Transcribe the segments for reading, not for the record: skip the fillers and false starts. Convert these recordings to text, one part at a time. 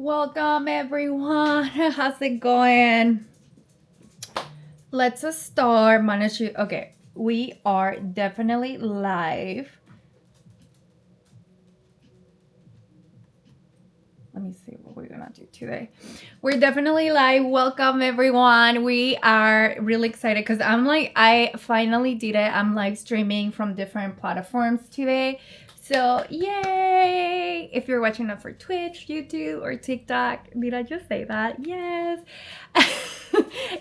Welcome everyone. How's it going? Let's start. Okay, we are definitely live. Let me see what we're gonna do today. We're definitely live. Welcome everyone. We are really excited because I finally did it. I'm live streaming from different platforms today. So yay! If you're watching us for Twitch, YouTube, or TikTok, did I just say that? Yes.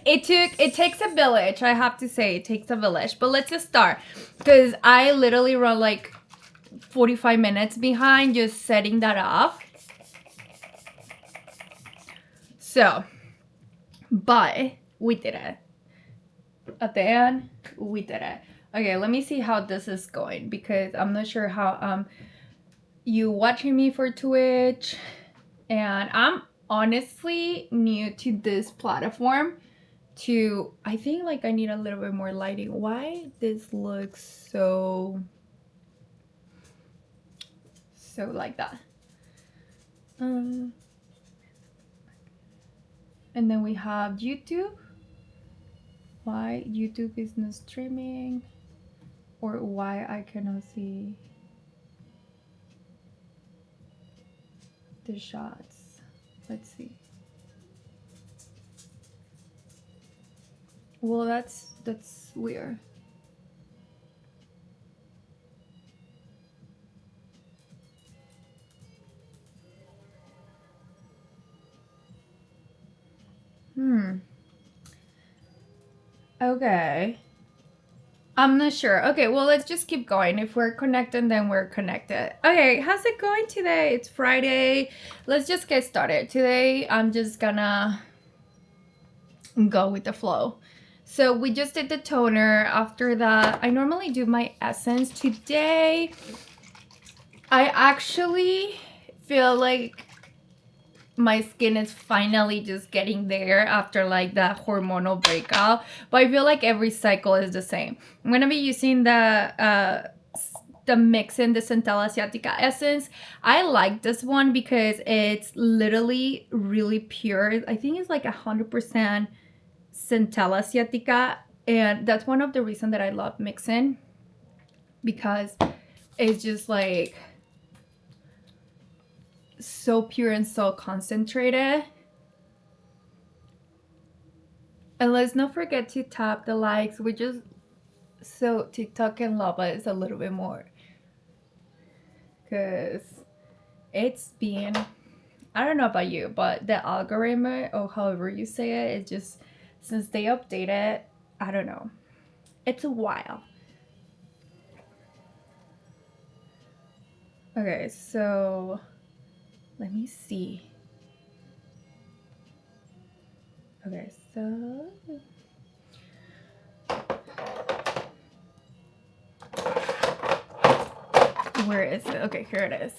It takes a village. I have to say it takes a village. But let's just start because I literally run like 45 minutes behind just setting that up. So, but we did it. At the end, we did it. Okay, let me see how this is going because I'm not sure how you watching me for Twitch, and I'm honestly new to this platform. I think like I need a little bit more lighting. Why this looks so like that? And then we have YouTube. Why YouTube is not streaming, or why I cannot see the shots. Let's see. Well, that's weird. Okay. I'm not sure. Okay, well, let's just keep going. If we're connected, then we're connected. Okay, how's it going today? It's Friday. Let's just get started. Today, I'm just gonna go with the flow. So we just did the toner. After that, I normally do my essence. Today, I actually feel like my skin is finally just getting there after like that hormonal breakout, but I feel like every cycle is the same. I'm gonna be using the Mixin, the Centella Asiatica essence. I like this one because it's literally really pure. I think it's like 100% Centella Asiatica, and that's one of the reasons that I love Mixin, because it's just like so pure and so concentrated. And let's not forget to tap the likes. We just so TikTok can love us a little bit more, because it's been, I don't know about you, but the algorithm, or however you say it just, since they updated, I don't know, it's a while. Okay, so let me see. Okay, so where is it? Okay, here it is.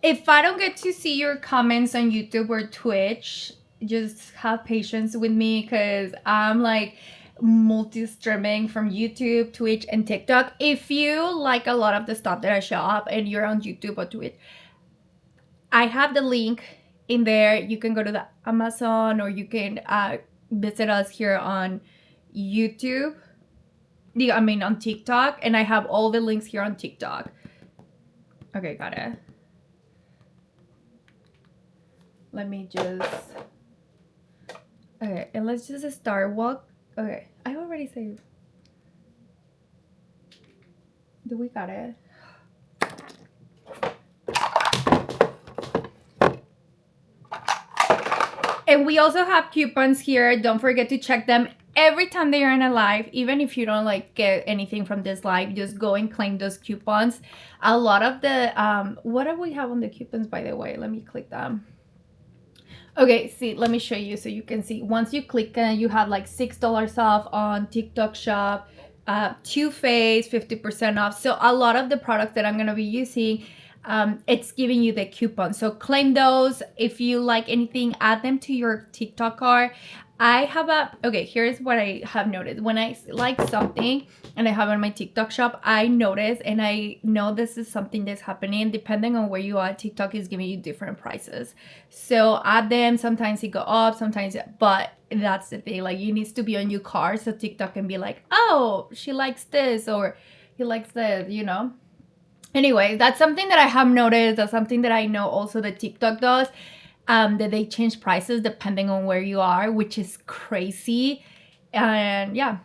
If I don't get to see your comments on YouTube or Twitch, just have patience with me, because I'm like multi-streaming from YouTube, Twitch, and TikTok. If you like a lot of the stuff that I show up and you're on YouTube or Twitch, I have the link in there. You can go to the Amazon, or you can visit us here on YouTube. On TikTok, and I have all the links here on TikTok. Okay, got it. Let me just, okay, and let's just start. Okay, I already saved. Do we got it? And we also have coupons here. Don't forget to check them every time they are in a live. Even if you don't like get anything from this live, just go and claim those coupons. A lot of the what do we have on the coupons, by the way? Let me click them. Okay, see, let me show you so you can see. Once you click it, you have like $6 off on TikTok shop, Too Faced 50% off. So a lot of the products that I'm gonna be using, it's giving you the coupon. So claim those. If you like anything, add them to your TikTok cart. I have okay, here's what I have noticed. When I like something and I have it on my TikTok shop, I notice and I know this is something that's happening. Depending on where you are, TikTok is giving you different prices. So add them, sometimes it go up, sometimes, but that's the thing. Like, you need to be on your car so TikTok can be like, oh, she likes this or he likes this, you know? Anyway, that's something that I have noticed. That's something that I know also that TikTok does. That they change prices depending on where you are, which is crazy. And yeah.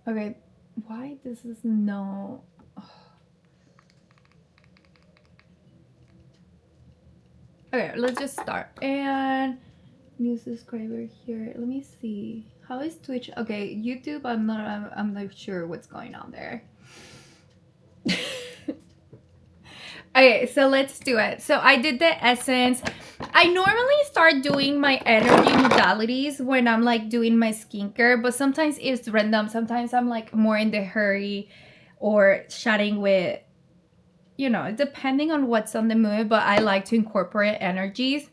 Okay, why this is no... Okay, let's just start. And new subscriber here. Let me see. How is Twitch? Okay, YouTube, I'm not sure what's going on there. Okay, so let's do it. So I did the essence. I normally start doing my energy modalities when I'm like doing my skincare, but sometimes it's random. Sometimes I'm like more in the hurry or chatting with, you know, depending on what's on the mood, but I like to incorporate energies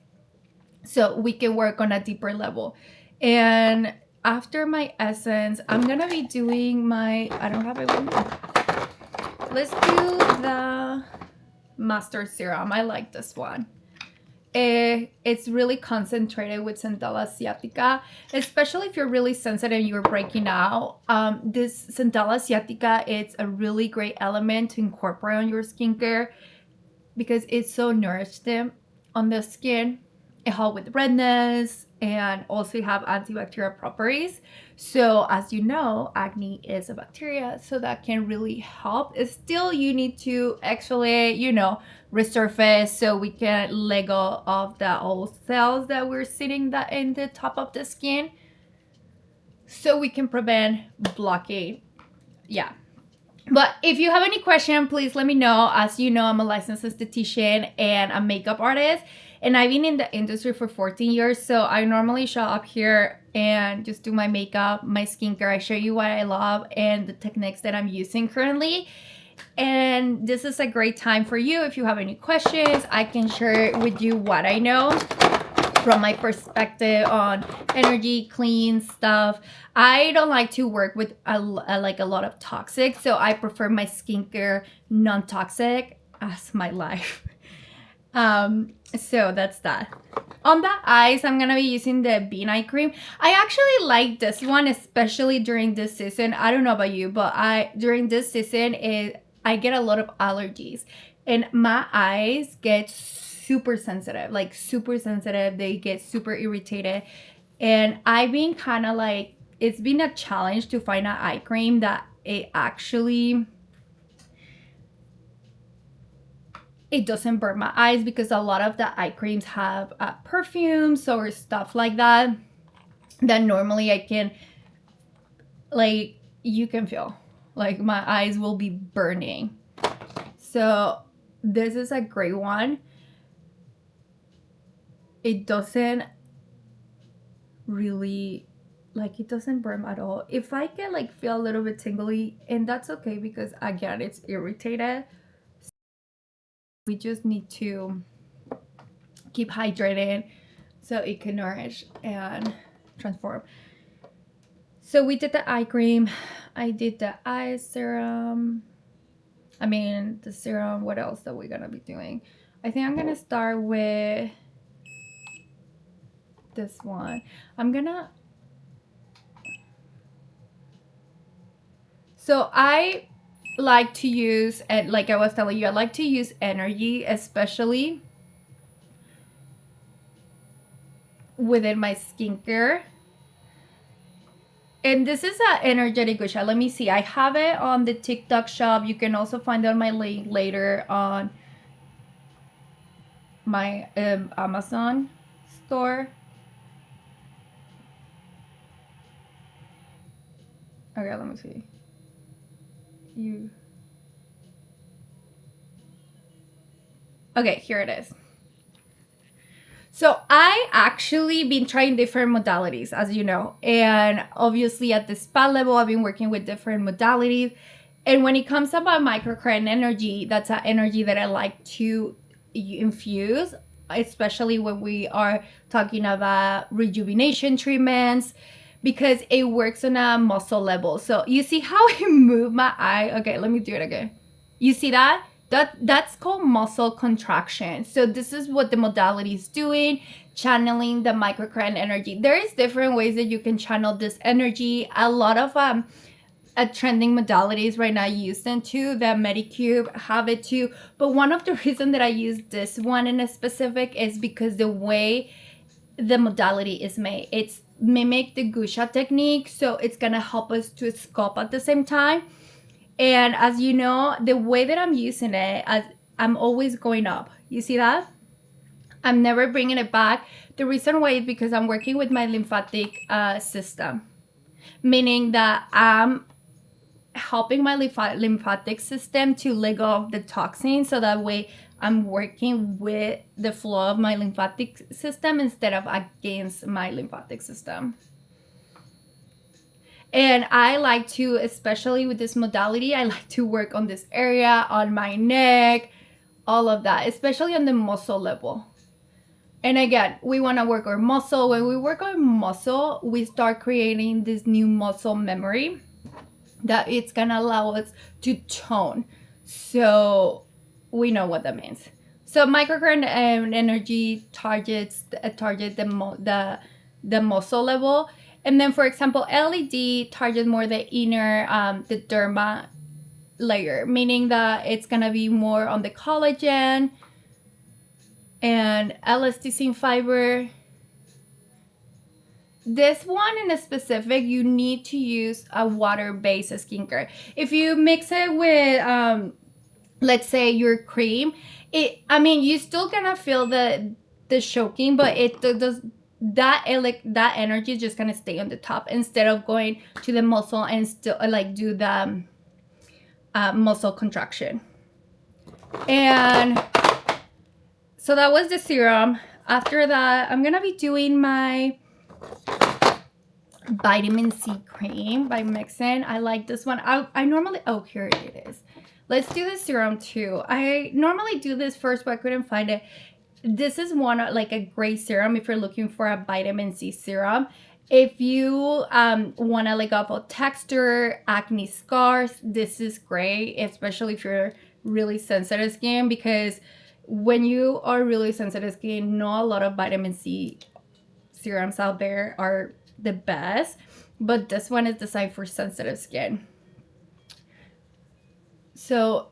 so we can work on a deeper level. And after my essence, I'm gonna be doing my, I don't have it with me. Let's do the Master Serum. I like this one. It's really concentrated with Centella Asiatica, especially if you're really sensitive and you're breaking out. This Centella Asiatica, it's a really great element to incorporate on your skincare because it's so nourishing on the skin. It helps with redness and also have antibacterial properties. So as you know, acne is a bacteria, so that can really help. Still, you need to exfoliate, you know, resurface so we can let go of the old cells that we're sitting that in the top of the skin, so we can prevent blockade. Yeah. But if you have any question, please let me know. As you know, I'm a licensed esthetician and a makeup artist, and I've been in the industry for 14 years. So I normally show up here and just do my makeup, my skincare. I show you what I love and the techniques that I'm using currently. And this is a great time for you. If you have any questions, I can share with you what I know from my perspective on energy, clean stuff. I don't like to work with a lot of toxic, so I prefer my skincare non-toxic as my life. So that's that. On the eyes, I'm gonna be using the Bean Eye Cream. I actually like this one, especially during this season. I don't know about you, but during this season, I get a lot of allergies, and my eyes get super sensitive, like super sensitive. They get super irritated, and I've been kind of like, it's been a challenge to find an eye cream that it doesn't burn my eyes, because a lot of the eye creams have perfumes or stuff like that normally I can, like, you can feel like my eyes will be burning. So this is a great one. It doesn't really, like, it doesn't burn at all. If I can like feel a little bit tingly, and that's okay, because again, it's irritated. We just need to keep hydrated so it can nourish and transform. So we did the eye cream. I did the eye serum. I mean, the serum. What else are we gonna be doing? I think I'm gonna start with this one. So I like to use, and like I was telling you, I like to use energy, especially within my skincare. And this is an energetic gusha. Let me see. I have it on the TikTok shop. You can also find it on my link later on my Amazon store. Okay, let me see. Okay, here it is. So I actually been trying different modalities, as you know, and obviously at the spa level, I've been working with different modalities. And when it comes about microcurrent energy, that's an energy that I like to infuse, especially when we are talking about rejuvenation treatments, because it works on a muscle level. So you see how I move my eye? Okay, let me do it again. You see that? That's called muscle contraction. So this is what the modality is doing, channeling the microcurrent energy. There is different ways that you can channel this energy. A lot of trending modalities right now use them too. The Medicube have it too. But one of the reasons that I use this one in a specific is because the way the modality is made, it's mimic the Gusha technique, so it's gonna help us to sculpt at the same time. And as you know, the way that I'm using it, I'm always going up. You see that? I'm never bringing it back. The reason why is because I'm working with my lymphatic system, meaning that I'm helping my lymphatic system to let go of the toxins, so that way I'm working with the flow of my lymphatic system instead of against my lymphatic system. And I like to, especially with this modality, I like to work on this area, on my neck, all of that, especially on the muscle level. And again, we want to work our muscle. When we work on muscle, we start creating this new muscle memory that it's gonna allow us to tone. So we know what that means. So microcurrent energy targets the muscle level. And then, for example, LED targets more the inner, the derma layer, meaning that it's gonna be more on the collagen and elasticine fiber. This one in a specific, you need to use a water-based skincare. If you mix it with, let's say your cream, you're still gonna feel the choking, but it does. That energy is just gonna stay on the top instead of going to the muscle and still do the muscle contraction. And so that was the serum. After that, I'm gonna be doing my vitamin C cream by Mixin. I like this one. I normally, oh, here it is. Let's do the serum too. I normally do this first, but I couldn't find it. This is one like a gray serum if you're looking for a vitamin C serum. If you want to like up a texture, acne scars, this is great, especially if you're really sensitive skin, because when you are really sensitive skin, not a lot of vitamin C serums out there are the best, but this one is designed for sensitive skin. So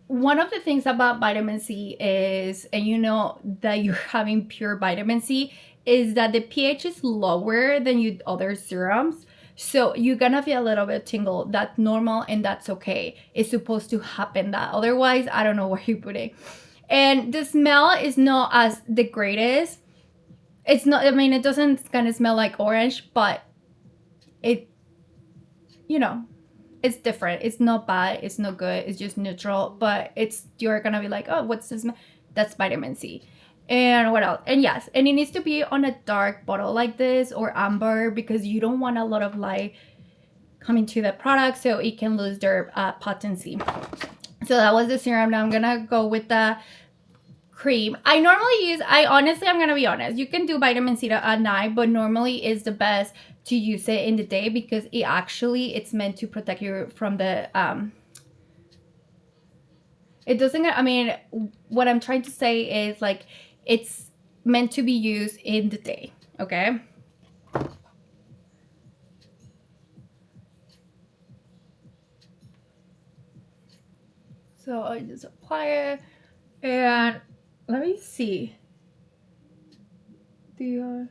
one of the things about vitamin C is, and you know that you're having pure vitamin C, is that the pH is lower than your other serums. So you're gonna feel a little bit tingle. That's normal and that's okay. It's supposed to happen that. Otherwise, I don't know where you put it. And the smell is not as the greatest. It's not, it doesn't kind of smell like orange, but it, it's different. It's not bad. It's not good. It's just neutral. But you're going to be like, oh, what's this? That's vitamin C. And what else? And yes, and it needs to be on a dark bottle like this or amber, because you don't want a lot of light coming to the product, so it can lose their potency. So that was the serum. Now I'm going to go with the cream. I'm going to be honest. You can do vitamin C at night, but normally it's the best to use it in the day, because it's meant to protect you from the what I'm trying to say is like it's meant to be used in the day, okay? So I just apply it, and let me see the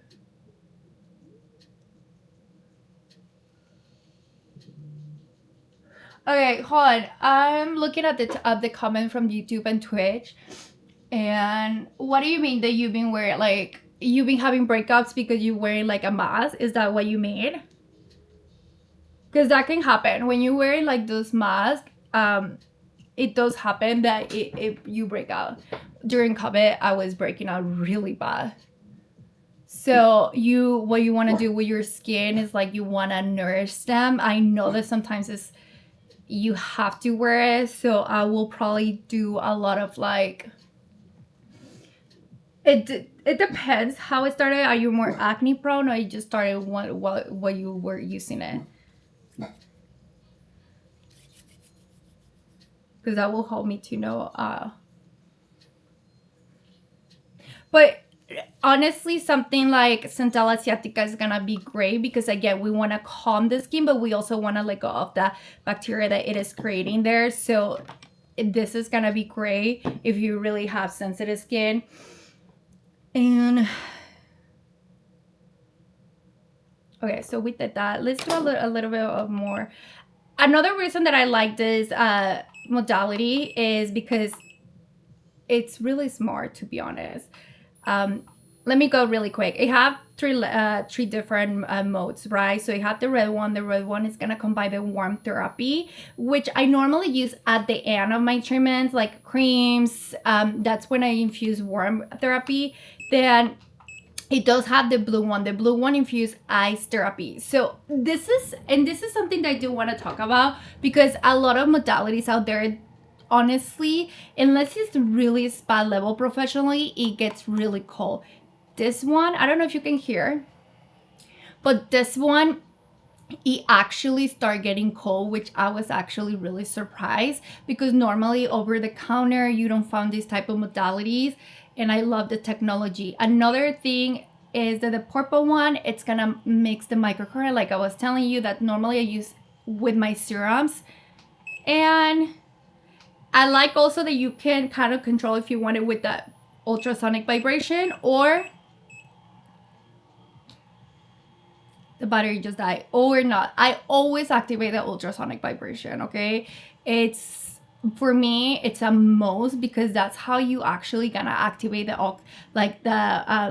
okay, hold on. I'm looking at the comment from YouTube and Twitch. And what do you mean that you've been wearing, you've been having breakups because you're wearing like a mask? Is that what you mean? Because that can happen. When you're wearing like those masks, it does happen that you break out. During COVID, I was breaking out really bad. So what you want to do with your skin is like you want to nourish them. I know that sometimes it's you have to wear it. So I will probably do a lot of like, it depends how it started. Are you more acne prone, or you just started what you were using it? Because that will help me to know. But honestly, something like Centella asiatica is gonna be great, because again, we want to calm the skin, but we also want to let go of the bacteria that it is creating there. So this is gonna be great if you really have sensitive skin. And okay, so we did that. Let's do a little bit of more. Another reason that I like this modality is because it's really smart, to be honest. Let me go really quick. I have three different modes, right? So you have the red one. The red one is gonna combine the warm therapy, which I normally use at the end of my treatments, like creams. That's when I infuse warm therapy. Then it does have the blue one. The blue one infused ice therapy. So this is something that I do want to talk about, because a lot of modalities out there, honestly, unless it's really spa level professionally, it gets really cold. This one, I don't know if you can hear, but this one, it actually started getting cold, which I was actually really surprised, because normally over the counter you don't find these type of modalities, and I love the technology. Another thing is that the purple one, it's gonna mix the microcurrent, like I was telling you, that normally I use with my serums. And I like also that you can kind of control if you want it with the ultrasonic vibration, or the battery just died, or not. I always activate the ultrasonic vibration, okay? It's, for me, it's a must, because that's how you actually gonna activate the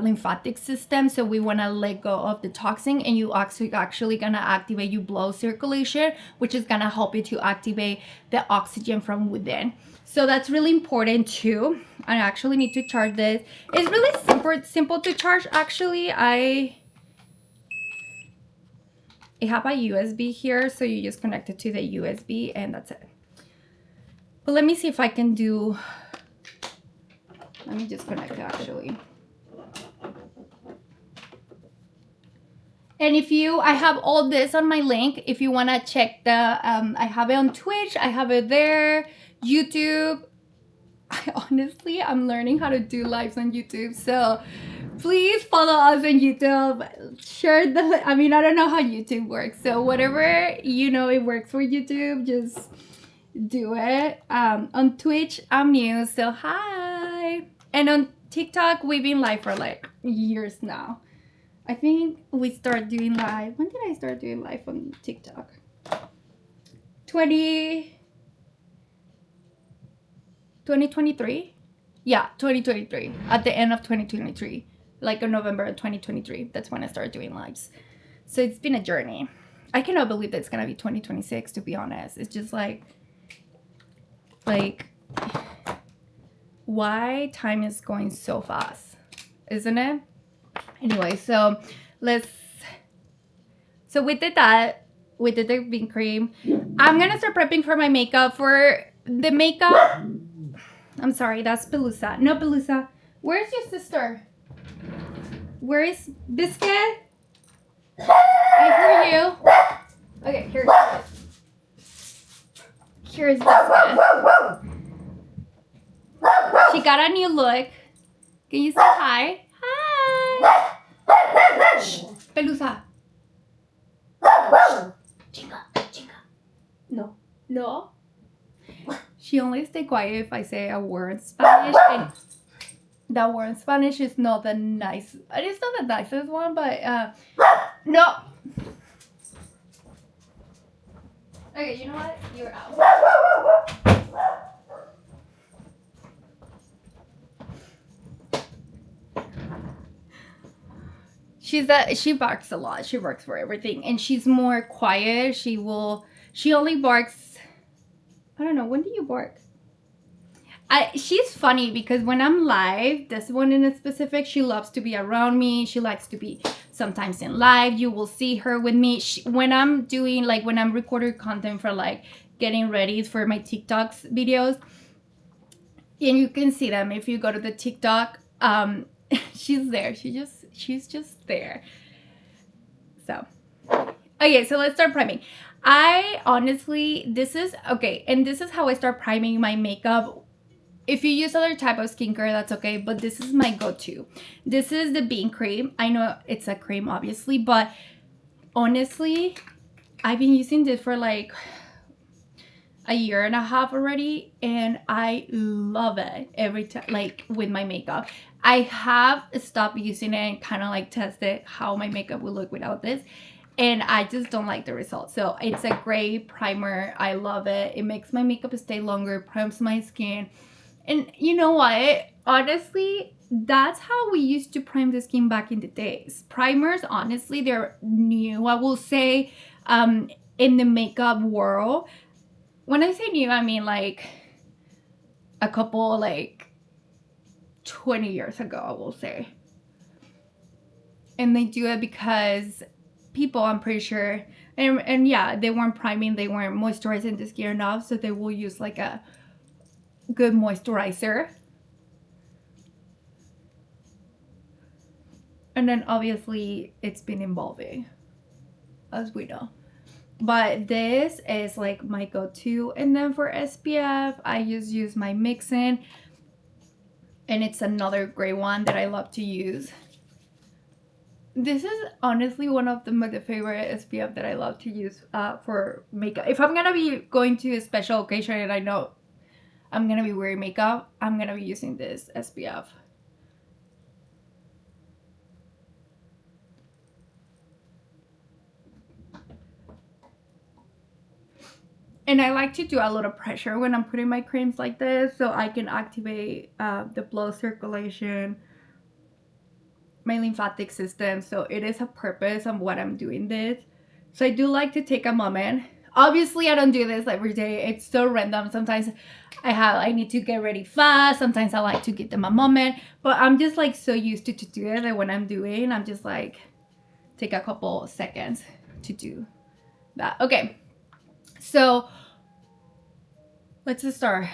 lymphatic system. So we wanna let go of the toxin, and you actually gonna activate your blood circulation, which is gonna help you to activate the oxygen from within. So that's really important too. I actually need to charge this. It's really simple to charge, actually. I have a USB here, so you just connect it to the USB and that's it. But let me see if I can do, let me just connect it actually. And if I have all this on my link, if you want to check the, I have it on Twitch, I have it there, YouTube. Honestly, I'm learning how to do lives on YouTube, so please follow us on YouTube. Share I don't know how YouTube works, so whatever it works for YouTube, just do it. On Twitch, I'm new, so hi. And on TikTok, we've been live for like years now. I think we started doing live. When did I start doing live on TikTok? 2023? Yeah, 2023. At the end of 2023. Like in November of 2023. That's when I started doing lives. So it's been a journey. I cannot believe that it's going to be 2026, to be honest. It's just like, why time is going so fast, isn't it? Anyway, so we did that. We did the bean cream. I'm gonna start prepping for my makeup. For the makeup, I'm sorry, that's Pelusa. No, Pelusa. Where's your sister? Where is Biscuit? I hear you. Okay, here she is. Here's Biscuit. She got a new look. Can you say hi? Hi. Shh. Pelusa. Chinga. No. She only stay quiet if I say a word in Spanish, and that word in Spanish is not the nice. It's not the nicest one, but no. Okay, you know what? You're out. She barks a lot. She barks for everything, and she's more quiet. She only barks. I don't know. When do you bark? She's funny because when I'm live, this one in specific, she loves to be around me. She likes to be sometimes in live. You will see her with me. When I'm doing when I'm recording content for getting ready for my TikToks videos. And you can see them if you go to the TikTok. She's there. She's just there. So, okay, so let's start priming. I honestly, this is how I start priming my makeup. If you use other type of skincare, that's okay, but this is my go-to. This is the bean cream. I know it's a cream, obviously, but honestly, I've been using this for like a year and a half already, and I love it every time, like with my makeup. I have stopped using it and kind of like tested how my makeup will look without this, and I just don't like the results. So it's a great primer. I love it. It makes my makeup stay longer, primes my skin. And you know what? Honestly, that's how we used to prime the skin back in the days. Primers, honestly, they're new, I will say, in the makeup world. When I say new, I mean like a couple, like 20 years ago, I will say. And they do it because people, I'm pretty sure, and yeah, they weren't priming, they weren't moisturizing the skin enough, so they will use like a good moisturizer. And then obviously it's been evolving, as we know. But this is like my go-to. And then for SPF, I just use my mix-in, and it's another great one that I love to use. This is honestly one of my favorite SPF that I love to use for makeup. If I'm gonna be going to a special occasion and I know I'm gonna be wearing makeup, I'm gonna be using this SPF. And I like to do a lot of pressure when I'm putting my creams like this, so I can activate the blood circulation, my lymphatic system. So it is a purpose of what I'm doing this. So I do like to take a moment. Obviously, I don't do this every day. It's so random. Sometimes I need to get ready fast. Sometimes I like to give them a moment. But I'm just like so used to do it that when I'm doing, I'm just like take a couple seconds to do that. Okay. So let's just start.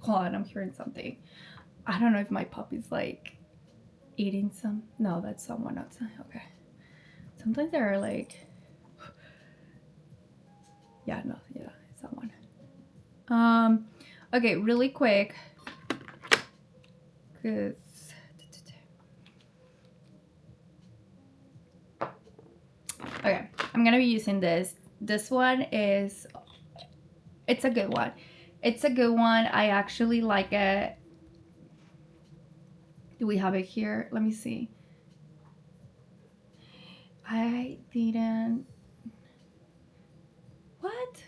Hold on, I'm hearing something. I don't know if my puppy's like eating some. No, that's someone outside. Okay. Sometimes they're like, yeah, no, yeah, it's someone. Okay, really quick. Cause okay, I'm gonna be using this. This one is, it's a good one. It's a good one. I actually like it. Do we have it here? Let me see. I didn't. What?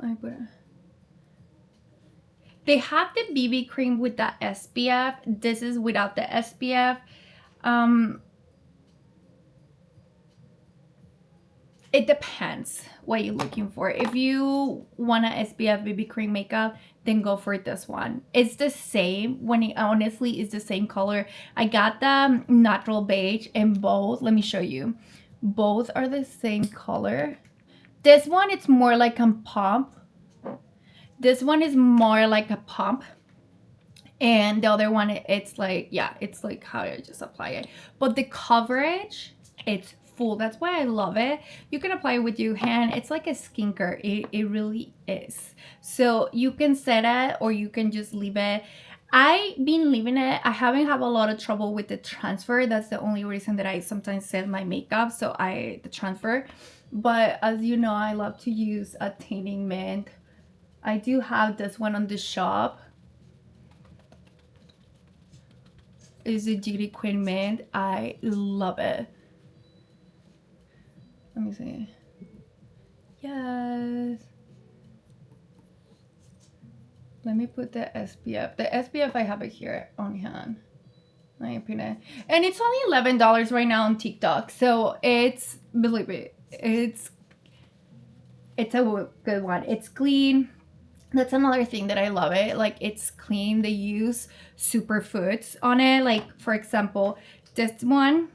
Let me put it. They have the BB cream with the SPF. This is without the SPF. It depends what you're looking for. If you want a SPF BB cream makeup, then go for this one. It's the same. When it honestly is the same color. I got the natural beige, and both, let me show you. Both are the same color. This one, it's more like a pump. This one is more like a pump. And the other one, it's like, yeah, it's like how I just apply it. But the coverage, it's full. That's why I love it. You can apply it with your hand. It's like a skincare. It really is. So you can set it or you can just leave it. I've been leaving it. I haven't had a lot of trouble with the transfer. That's the only reason that I sometimes set my makeup. So the transfer. But as you know, I love to use a tanning mint. I do have this one on the shop. It's a Beauty Queen mint. I love it. Let me see. Yes. Let me put the SPF. The SPF, I have it here on hand. Let me put it. And it's only $11 right now on TikTok. So it's, believe it, It's a good one. It's clean. That's another thing that I love it. Like, it's clean. They use superfoods on it. Like, for example, this one,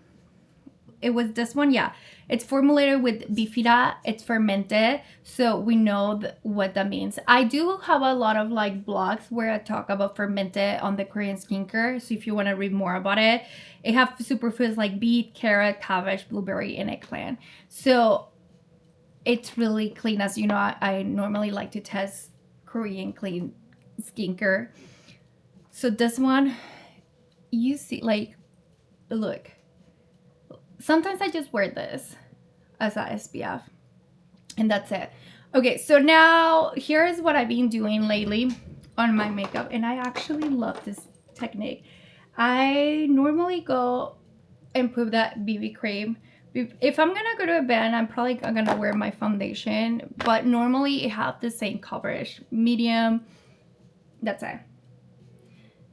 it was this one, yeah. It's formulated with bifida. It's fermented, so we know what that means. I do have a lot of like blogs where I talk about fermented on the Korean skincare, so if you want to read more about it, it have superfoods like beet, carrot, cabbage, blueberry, and eggplant. So it's really clean. As you know, I normally like to test Korean clean skincare. So this one, you see, like, look. Sometimes I just wear this as a SPF, and that's it. Okay, so now here's what I've been doing lately on my makeup, and I actually love this technique. I normally go and put that BB cream. If I'm gonna go to a band, I'm probably gonna wear my foundation, but normally it have the same coverage, medium. That's it.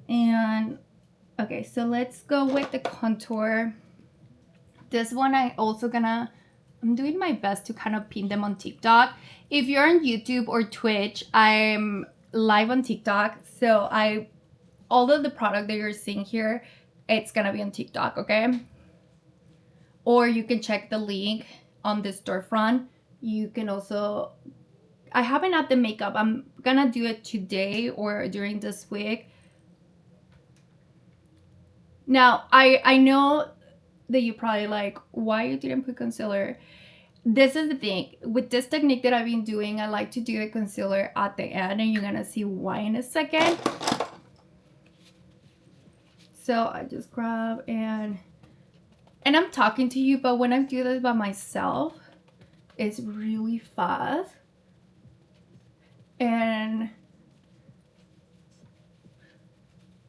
And okay, so let's go with the contour. This one I'm doing my best to kind of pin them on TikTok. If you're on YouTube or Twitch, I'm live on TikTok. So all of the product that you're seeing here, it's gonna be on TikTok, okay? Or you can check the link on the storefront. You can also, I haven't had the makeup. I'm gonna do it today or during this week. Now, I know that you probably like, why you didn't put concealer? This is the thing. With this technique that I've been doing, I like to do the concealer at the end, and you're gonna see why in a second. So I just grab and I'm talking to you, but when I do this by myself, it's really fast. And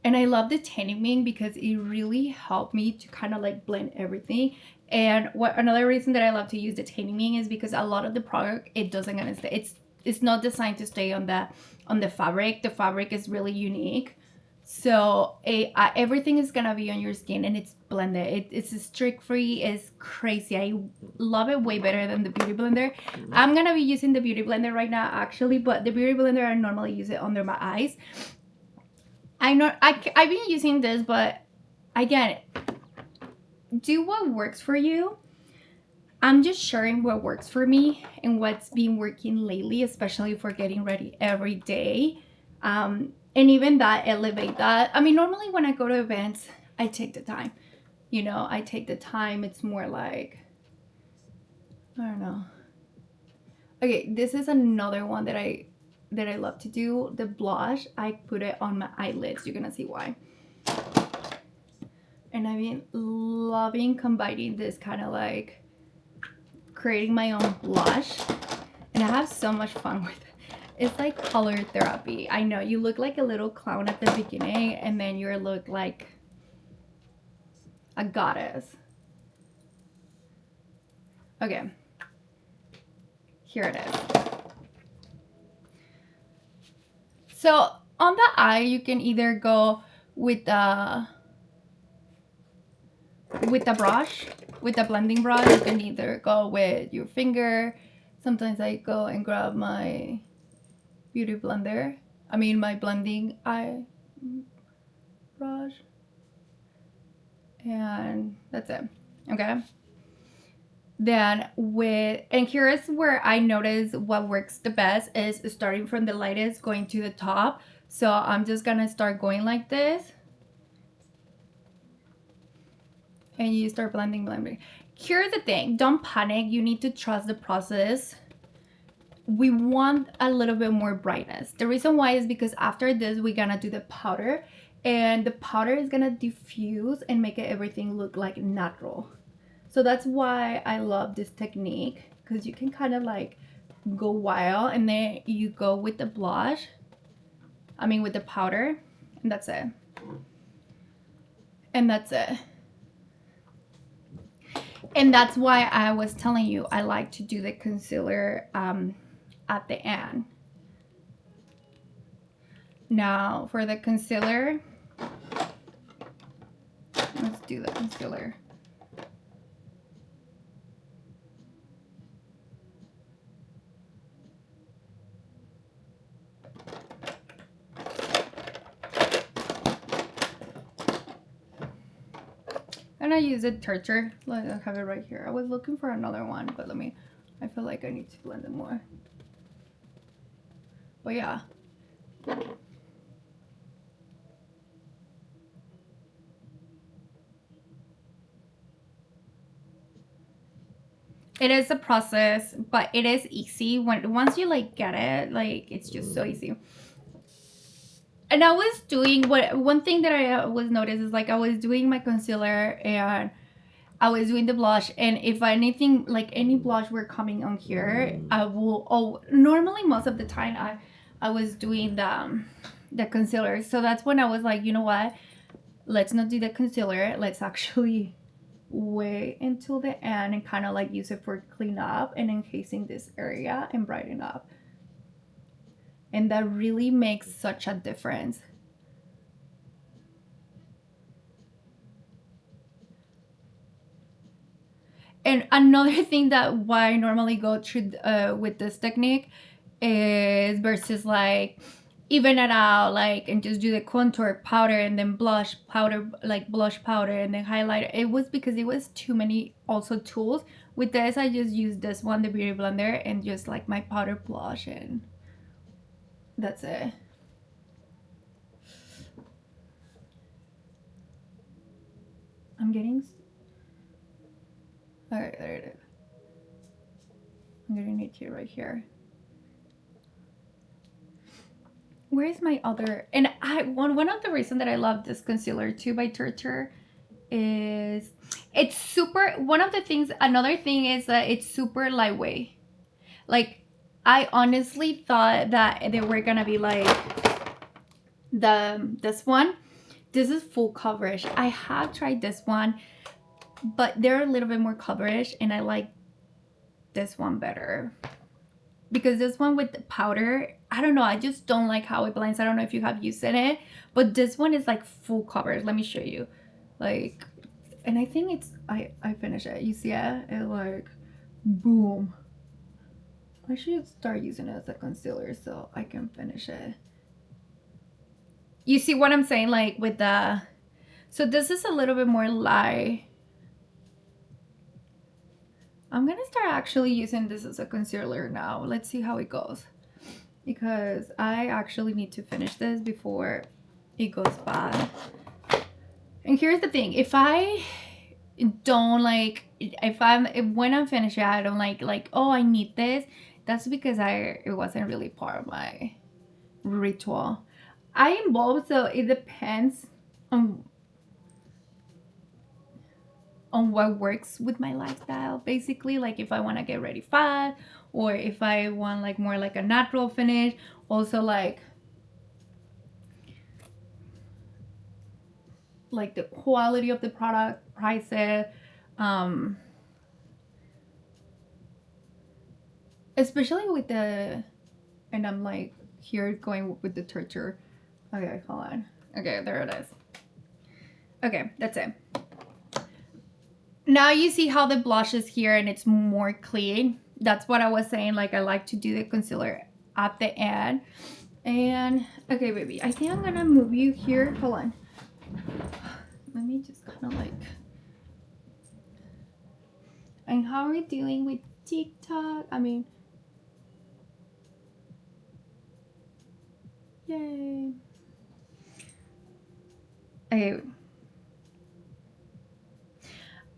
I love the tanning because it really helped me to kind of like blend everything. And another reason that I love to use the tanning is because a lot of the product, it doesn't gonna stay. It's not designed to stay on the fabric. The fabric is really unique. So everything is gonna be on your skin, and it's blended. It's streak free. It's crazy. I love it way better than the beauty blender. I'm gonna be using the beauty blender right now actually, but the beauty blender I normally use it under my eyes. I know I've been using this, but again, do what works for you. I'm just sharing what works for me and what's been working lately, especially for getting ready every day. And even that, elevate that. I mean, normally when I go to events, I take the time. You know, I take the time. It's more like, I don't know. Okay, this is another one that I love to do. The blush, I put it on my eyelids. You're gonna see why. And I've been loving combining this kind of like creating my own blush, and I have so much fun with it. It's like color therapy. I know you look like a little clown at the beginning, and then you look like a goddess. Okay, here it is. So on the eye, you can either go with the brush, with the blending brush. You can either go with your finger. Sometimes I go and grab my beauty blender. I mean my blending eye brush. And that's it. Okay. Then and here's where I notice what works the best is starting from the lightest, going to the top. So I'm just gonna start going like this. And you start blending. Here's the thing, don't panic. You need to trust the process. We want a little bit more brightness. The reason why is because after this, we're gonna do the powder. And the powder is gonna diffuse and make everything look like natural. So that's why I love this technique, because you can kind of like go wild, and then you go with the blush. I mean with the powder, and that's it. And that's it. And that's why I was telling you I like to do the concealer at the end. Now for the concealer, let's do the concealer. And I use a Torture. I have it right here. I was looking for another one, but I feel like I need to blend it more. But yeah. It is a process, but it is easy. Once you like get it, like it's just so easy. And I was doing one thing that I was noticed is like I was doing my concealer and I was doing the blush, and if anything like any blush were coming on here, I will normally most of the time I was doing the concealer. So that's when I was like, you know what? Let's not do the concealer. Let's actually wait until the end and kind of like use it for clean up and encasing this area and brighten up. And that really makes such a difference. And another thing that why I normally go through with this technique is versus like even it out like and just do the contour powder and then blush powder, like blush powder and then highlighter. It was because it was too many also tools. With this I just used this one, the Beauty Blender, and just like my powder blush, and that's it. I'm getting... Alright, there it is. I'm getting it here, right here. Where is my other... And one of the reasons that I love this concealer too by Torture is it's super... One of the things... Another thing is that it's super lightweight. Like, I honestly thought that they were gonna be like this one. This is full coverage. I have tried this one, but they're a little bit more coverage, and I like this one better. Because this one with the powder, I don't know, I just don't like how it blends. I don't know if you have used it, but this one is like full coverage. Let me show you. Like, and I think it's, I finished it. You see it? It like, boom. I should start using it as a concealer so I can finish it. You see what I'm saying? Like with the, so this is a little bit more light. I'm gonna start actually using this as a concealer now. Let's see how it goes, because I actually need to finish this before it goes bad. And here's the thing, if I don't like, when I'm finished, I don't like, oh, I need this, that's because it wasn't really part of my ritual. I am both, so it depends on what works with my lifestyle, basically. Like if I want to get ready fast, or if I want like more like a natural finish. Also like the quality of the product, prices, especially with the, and I'm like here going with the Torture. Okay, hold on. Okay, there it is. Okay, that's it. Now you see how the blush is here and it's more clean. That's what I was saying, like I like to do the concealer at the end. And okay, baby, I think I'm gonna move you here. Hold on. Let me just kind of like... And how are we doing with TikTok? I mean... Yay. Okay.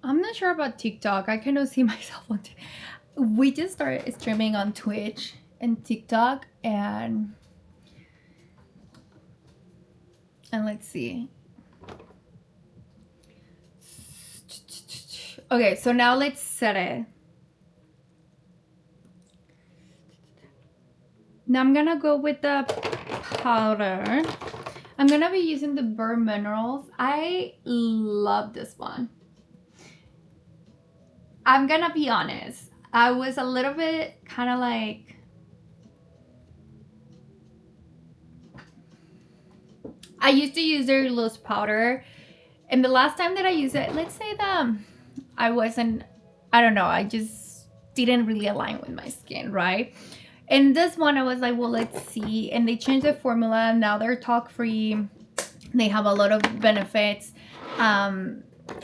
I'm not sure about TikTok. I cannot see myself on TikTok. We just started streaming on Twitch and TikTok, and let's see. Okay, so now let's set it. Now I'm gonna go with the powder. I'm gonna be using the Bare Minerals. I love this one. I'm gonna be honest. I was a little bit kind of like... I used to use their loose powder, and the last time that I used it, let's say that I don't know, I just didn't really align with my skin, right? And this one, I was like, well, let's see. And they changed the formula. Now they're talc free. They have a lot of benefits.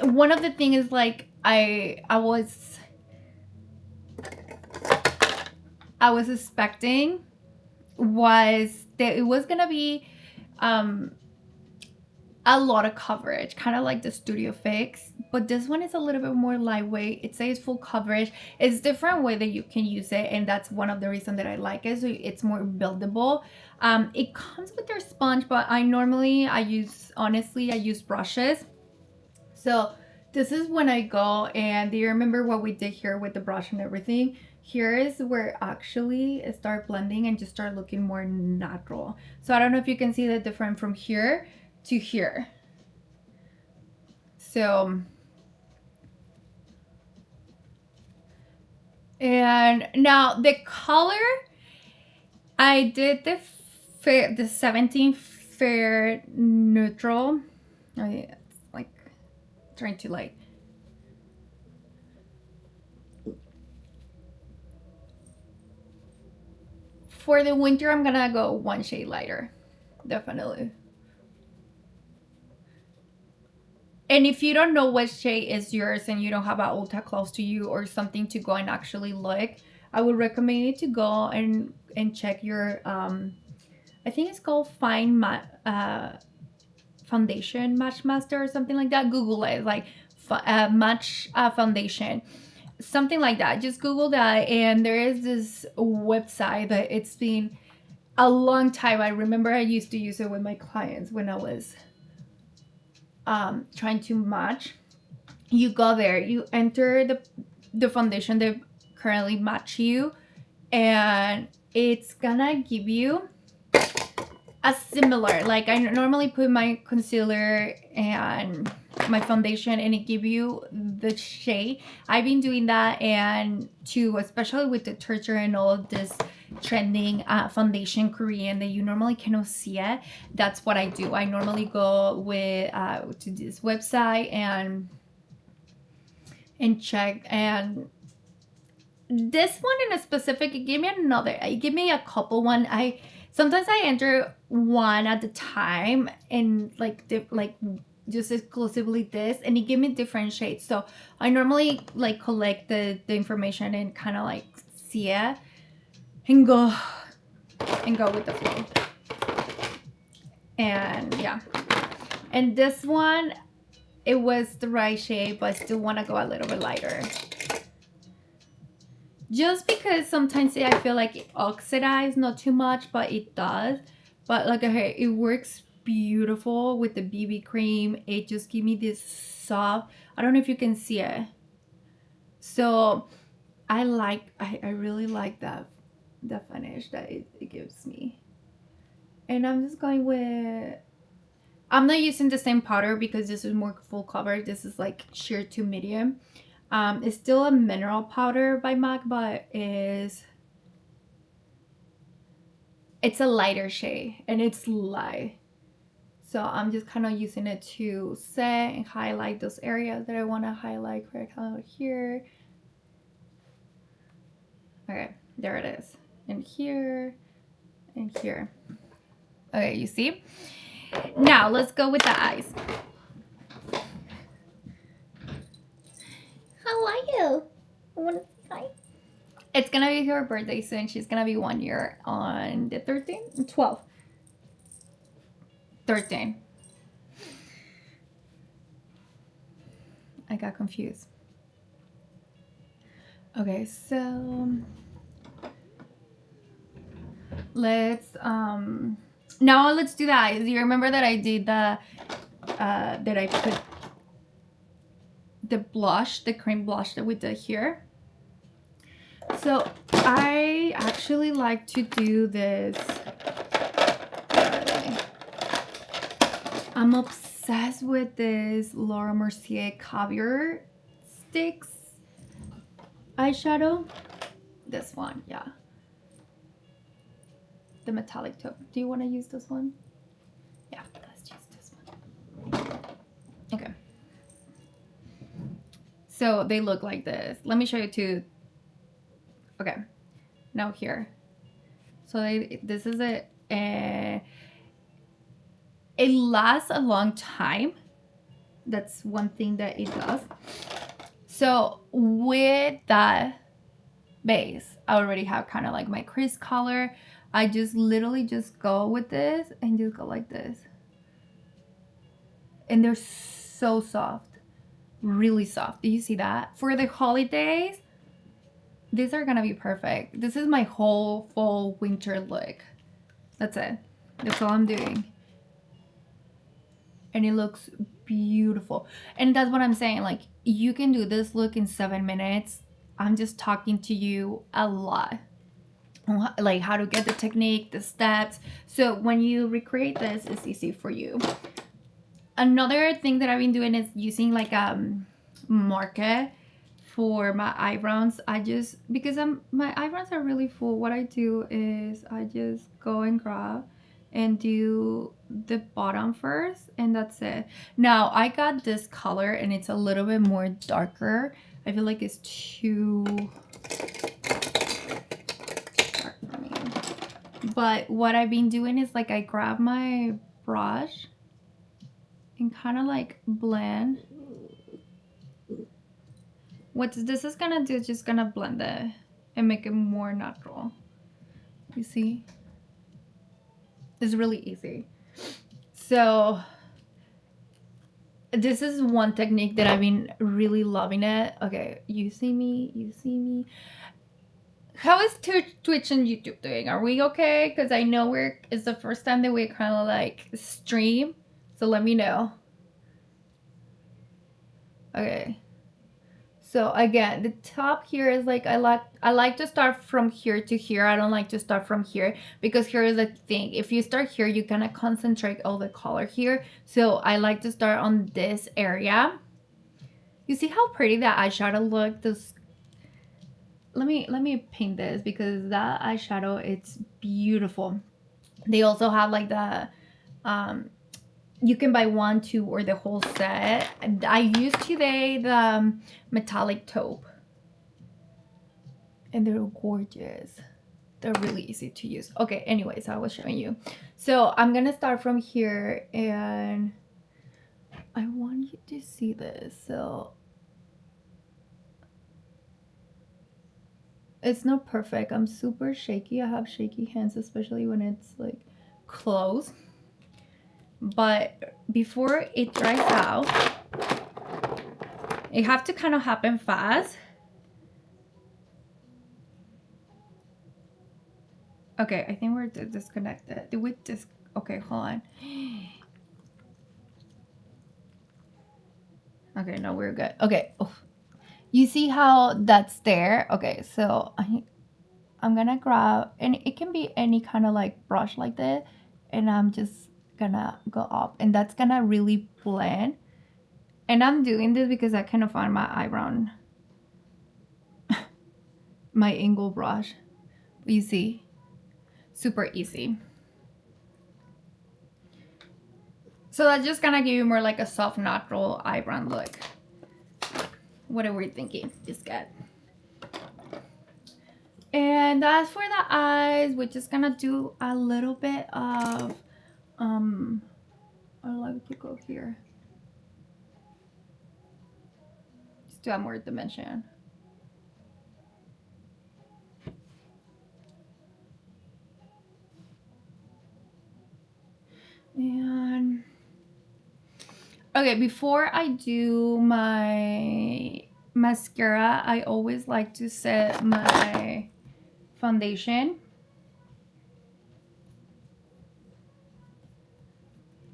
one of the things is like I was expecting was that it was gonna be a lot of coverage, kind of like the Studio Fix, but this one is a little bit more lightweight. It says full coverage. It's different way that you can use it, and that's one of the reasons that I like it. So it's more buildable. It comes with their sponge, but honestly I use brushes. So this is when I go, and do you remember what we did here with the brush and everything? Here is where actually it start blending and just start looking more natural. So I don't know if you can see the difference from here to here. So, and now the color, I did the 17 fair neutral. I like trying to like for the winter, I'm gonna go one shade lighter, definitely. And if you don't know what shade is yours and you don't have an Ulta close to you or something to go and actually look, I would recommend you to go and check your I think it's called Foundation Match Master or something like that. Google it, like Match Foundation, something like that. Just Google that, and there is this website that it's been a long time. I remember I used to use it with my clients when I was trying to match. You go there, you enter the foundation that currently match you, and it's gonna give you a similar, like I normally put my concealer and my foundation and it give you the shade. I've been doing that, and too, especially with the Turture and all of this trending foundation Korean that you normally cannot see it. That's what I do. I normally go with to this website and check, and this one in a specific, it gave me a couple one. Sometimes I enter one at a time and like just exclusively this, and it gave me different shades. So I normally like collect the information and kind of like see it and go with the flow. And yeah, and this one, it was the right shade, but I still want to go a little bit lighter. Just because sometimes I feel like it oxidizes not too much, but it does. But like, okay, it works beautiful with the BB cream. It just gives me this soft, I don't know if you can see it. So I really like the finish that it gives me. And I'm just going with, I'm not using the same powder because this is more full coverage. This is like sheer to medium. It's still a mineral powder by MAC, but it's a lighter shade and it's light. So I'm just kind of using it to set and highlight those areas that I want to highlight right out here. Okay, there it is. And here and here. Okay, you see? Now let's go with the eyes. How are you? Hi. It's gonna be her birthday soon. She's gonna be 1 year on the 13th? 12th. 13. I got confused. Okay, so let's now let's do the eyes. You remember that I did the that I put the blush, the cream blush that we did here. So I actually like to do this. I'm obsessed with this Laura Mercier Caviar Sticks eyeshadow. This one, yeah. The metallic taupe. Do you want to use this one? Yeah, let's use this one. Okay. So they look like this. Let me show you two. Okay. Now here. So this is it. It lasts a long time. That's one thing that it does. So with that base, I already have kind of like my crease color. I just literally just go with this and just go like this. And they're so soft, really soft. Do you see that? For the holidays, these are gonna be perfect. This is my whole fall winter look. That's it. That's all I'm doing. And it looks beautiful. And that's what I'm saying. Like, you can do this look in 7 minutes. I'm just talking to you a lot. Like how to get the technique, the steps. So when you recreate this, it's easy for you. Another thing that I've been doing is using like marker for my eyebrows. Because my eyebrows are really full, what I do is I just go and grab and do the bottom first, and that's it. Now I got this color and it's a little bit more darker. I feel like it's too dark for me. But what I've been doing is like I grab my brush and kind of like blend. What this is gonna do is just gonna blend it and make it more natural. You see? It's really easy. So this is one technique that I've been really loving it. Okay, you see me, you see me. How is Twitch and YouTube doing? Are we okay? Because I know it's the first time that we kind of like stream. So let me know. Okay. So again, the top here is like I like to start from here to here. I don't like to start from here because here is the thing. If you start here, you kind of concentrate all the color here. So I like to start on this area. You see how pretty that eyeshadow look? Let me paint this because that eyeshadow, it's beautiful. They also have like the you can buy 1, 2, or the whole set. And I used today the metallic taupe. And they're gorgeous. They're really easy to use. Okay, anyways, I was showing you. So I'm gonna start from here and I want you to see this. So it's not perfect. I'm super shaky. I have shaky hands, especially when it's like close. But before it dries out, it have to kind of happen fast. Okay, I think we're disconnected. Did we okay, hold on. Okay, no, we're good. Okay. Oh. You see how that's there? Okay, so I'm gonna grab, and it can be any kind of like brush like that, and I'm just gonna go up, and that's gonna really blend. And I'm doing this because I cannot find my eyebrow, my angle brush. You see, super easy. So that's just gonna give you more like a soft, natural eyebrow look. What are we thinking? Just good. And as for the eyes, we're just gonna do a little bit of I like to go here. Just do a more dimension. And okay, before I do my mascara, I always like to set my foundation.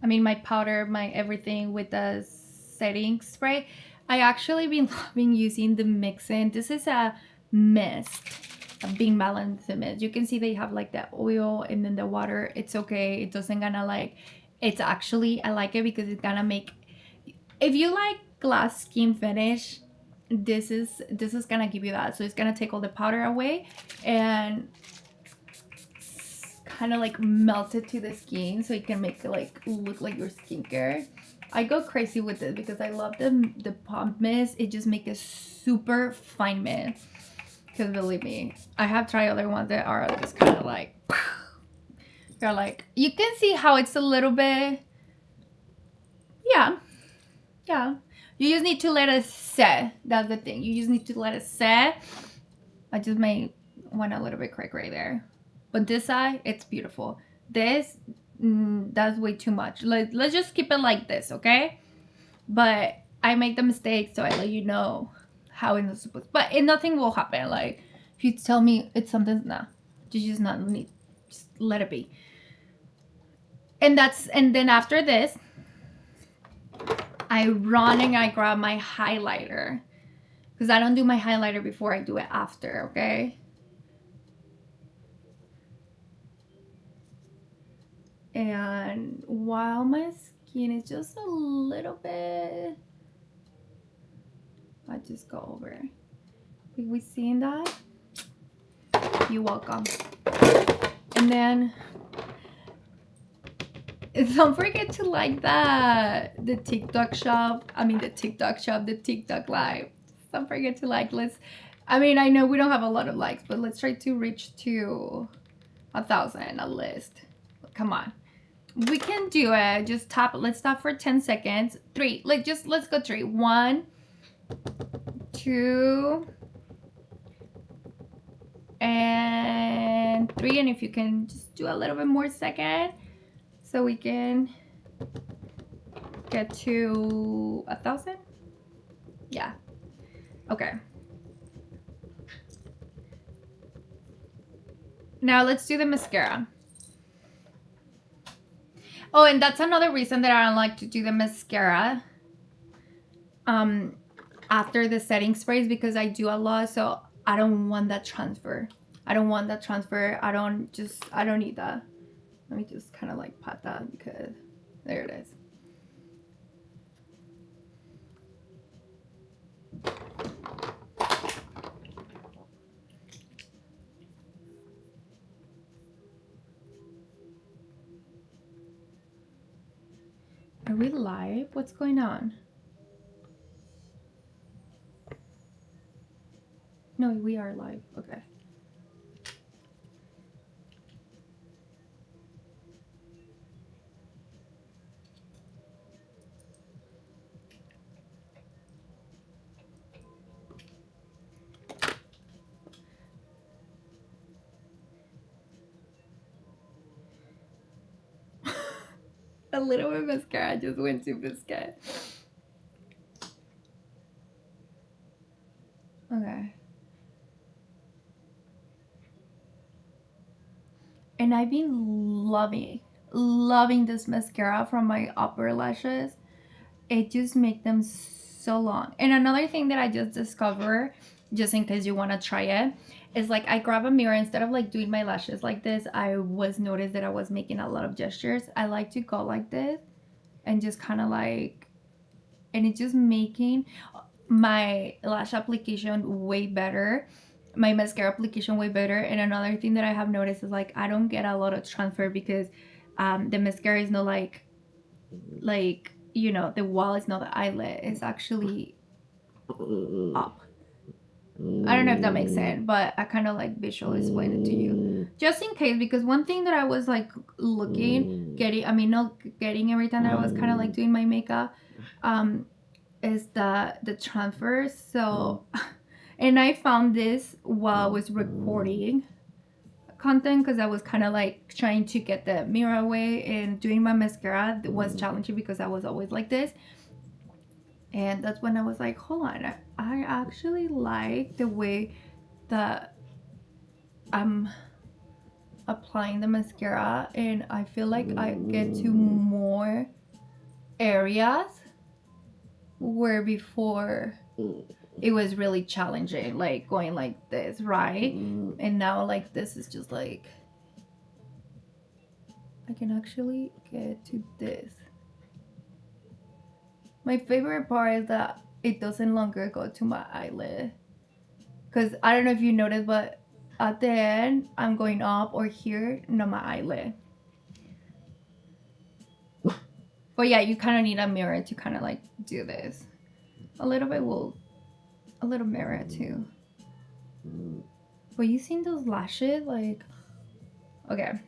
I mean my powder, my everything with the setting spray. I actually been loving using the mix-in. This is a mist, a being balanced mist. You can see they have like the oil and then the water. It's okay. It doesn't gonna like, it's actually, I like it because it's gonna make, if you like glass skin finish, this is gonna give you that. So it's gonna take all the powder away and kind of like melt it to the skin, so it can make it like look like your skincare. I go crazy with this because I love the pump mist. It just makes a super fine mist. Because believe me, I have tried other ones that are just kind of like, they're like, you can see how it's a little bit, yeah, Yeah. You just need to let it set. That's the thing. You just need to let it set. I just made one a little bit crack right there. But this side, it's beautiful. This, that's way too much. Let's just keep it like this, okay? But I make the mistake, so I let you know how it's supposed. But nothing will happen. Like, if you tell me it's something, nah. You just not need. Just let it be. And then after this, I run and I grab my highlighter. Because I don't do my highlighter before, I do it after, okay? And while my skin is just a little bit, I just go over. We seeing that? You're welcome. And then don't forget to like the TikTok shop. The TikTok live. Don't forget to like. I know we don't have a lot of likes, but let's try to reach to 1,000 at least. Come on. We can do it. Just tap. Let's stop for 10 seconds. 3. Let's go 3. 1, 2, and 3. And if you can just do a little bit more second, so we can get to 1,000. Yeah. Okay. Now let's do the mascara. Oh, and that's another reason that I don't like to do the mascara after the setting sprays, because I do a lot, so I don't want that transfer. I don't need that. Let me just kind of like pat that, because there it is. Are we live? What's going on? No, we are live. Okay. A little bit of mascara just went to biscuit. Okay. And I've been loving this mascara from my upper lashes. It just makes them so long. And another thing that I just discovered, just in case you want to try it, is like I grab a mirror. Instead of like doing my lashes like this, I noticed that I was making a lot of gestures. I like to go like this and just kind of like, and it's just making my lash application way better, my mascara application way better. And another thing that I have noticed is like I don't get a lot of transfer, because the mascara is not like you know, the wall is not the eyelid, it's actually up. I don't know if that makes sense, but I kind of like visually explain it to you, just in case, because one thing that I was like not getting every time that I was kind of like doing my makeup is the transfer. So and I found this while I was recording content, because I was kind of like trying to get the mirror away, and doing my mascara was challenging because I was always like this. And that's when I was like, hold on, I actually like the way that I'm applying the mascara, and I feel like I get to more areas where before it was really challenging, like going like this, right? And now like this is just like I can actually get to this. My favorite part is that it doesn't longer go to my eyelid, because I don't know if you noticed, but at the end I'm going up, or here, not my eyelid. But yeah, you kind of need a mirror to kind of like do this. A little mirror too. But you seen those lashes? Like, okay,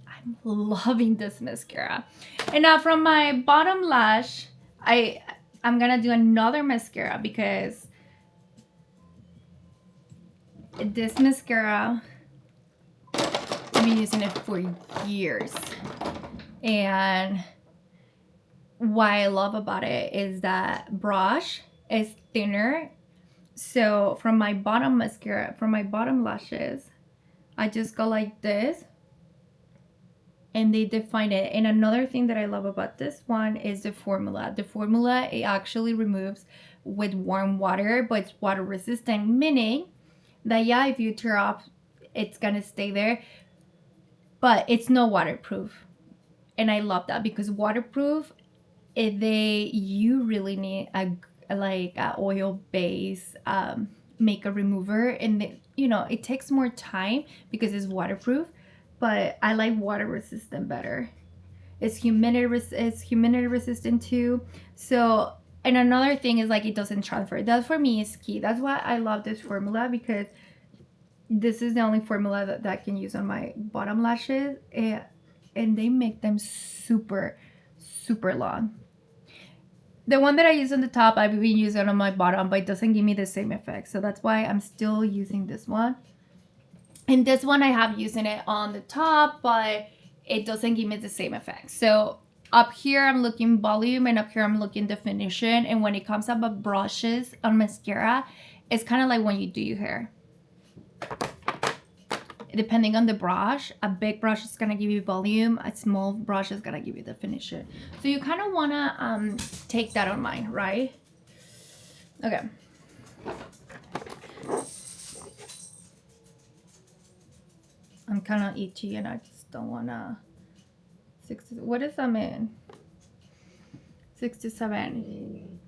I'm loving this mascara. And now from my bottom lash, I I'm gonna do another mascara because this mascara, I've been using it for years. And what I love about it is that brush is thinner. So from my bottom mascara, from my bottom lashes, I just go like this and they define it. And another thing that I love about this one is the formula. The formula, it actually removes with warm water, but it's water resistant, meaning that yeah, if you tear off, it's gonna stay there, but it's not waterproof. And I love that because waterproof, you really need a oil base makeup remover, and it takes more time because it's waterproof, but I like water resistant better. It's humidity resistant too. So, and another thing is like it doesn't transfer. That for me is key. That's why I love this formula, because this is the only formula that I can use on my bottom lashes, and they make them super long. The one that I use on the top, I've been using on my bottom, but it doesn't give me the same effect. So that's why I'm still using this one. And this one I have using it on the top, but it doesn't give me the same effect. So up here I'm looking volume, and up here I'm looking definition. And when it comes up with brushes on mascara, it's kind of like when you do your hair. Depending on the brush, a big brush is gonna give you volume, a small brush is gonna give you definition. So you kind of wanna take that on mind, right? Okay. I'm kind of itchy and I just don't wanna. What does that mean? 67.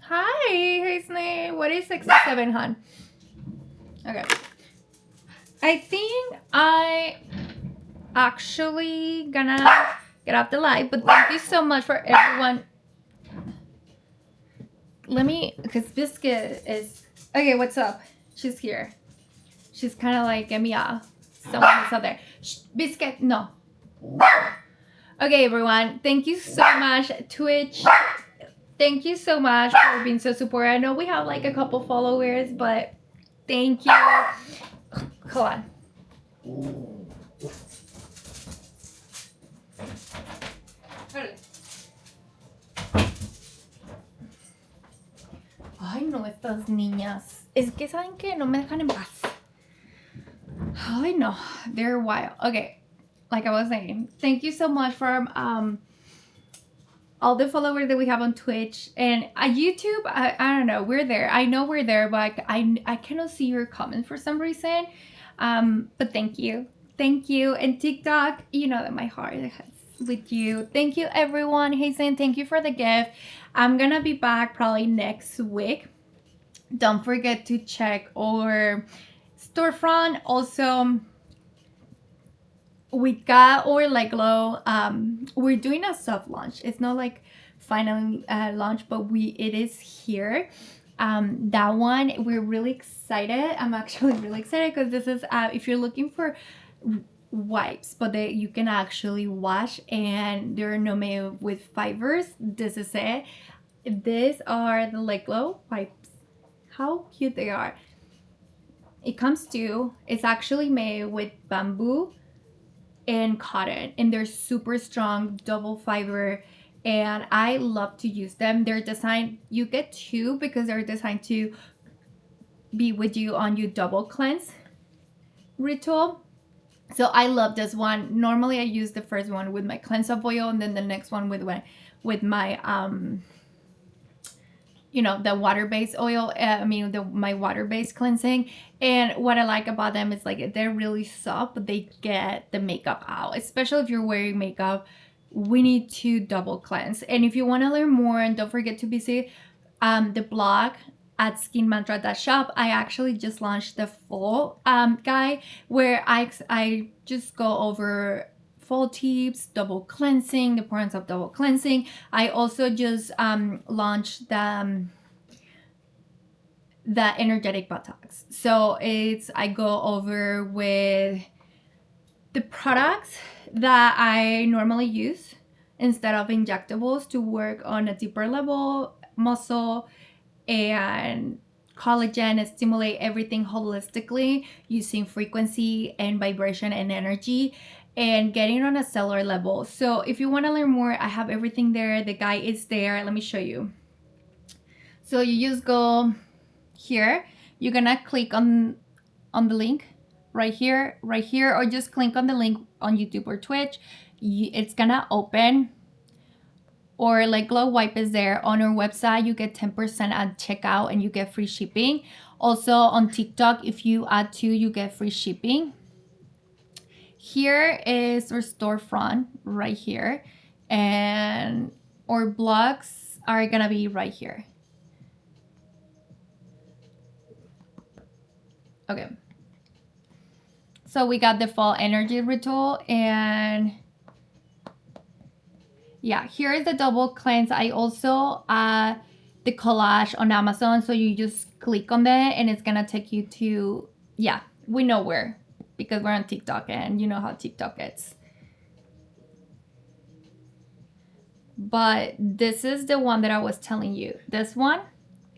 Hi, hey Snake. What is 67, hon? Okay. I think I actually gonna get off the live, but thank you so much for everyone. Because Biscuit is, okay, what's up? She's here. She's kind of like, get me off. Someone is out there. Shh, Biscuit, no. Okay, everyone. Thank you so much, Twitch. Thank you so much for being so supportive. I know we have like a couple followers, but thank you. Hold on. Ay, no, estas niñas. Es que saben que no me dejan en paz. Ay, no, they're wild. Okay, like I was saying, thank you so much for all the followers that we have on Twitch and YouTube. I don't know, we're there. I know we're there, but I cannot see your comments for some reason. But thank you. And TikTok, you know that my heart is with you. Thank you, everyone. Hazen, thank you for the gift. I'm gonna be back probably next week. Don't forget to check our storefront. Also, we got our Leg Glow. We're doing a soft launch. It's not like final launch, but it is here. That one, we're really excited. I'm actually really excited because this is if you're looking for wipes, but you can actually wash and they're not made with fibers. This is it. These are the Leg Glow wipes. How cute they are. It's actually made with bamboo and cotton, and they're super strong, double fiber, and I love to use them. They're designed, you get two because they're designed to be with you on your double cleanse ritual. So I love this one. Normally I use the first one with my cleanse up oil, and then the next one with my the water-based oil, my water-based cleansing. And what I like about them is like they're really soft, but they get the makeup out. Especially if you're wearing makeup, we need to double cleanse. And if you want to learn more, and don't forget to visit the blog at skinmantra.shop. I actually just launched the fall guide where I just go over fall tips, double cleansing, the importance of double cleansing. I also just launched the energetic buttocks. So I go over with the products that I normally use instead of injectables to work on a deeper level muscle and collagen and stimulate everything holistically using frequency and vibration and energy and getting on a cellular level. So if you want to learn more, I have everything there. The guide is there. Let me show you. So you just go here. You're gonna click on the link right here, or just click on the link on YouTube or Twitch. It's gonna open. Or like Glow Wipe is there. On our website, you get 10% at checkout and you get free shipping. Also on TikTok, if you add 2, you get free shipping. Here is our storefront right here. And our blogs are gonna be right here. Okay. So we got the fall energy ritual, and yeah, here is the double cleanse. I also the collage on Amazon, so you just click on that and it's gonna take you to, yeah, we know where, because we're on TikTok and you know how TikTok is. But this is the one that I was telling you. This one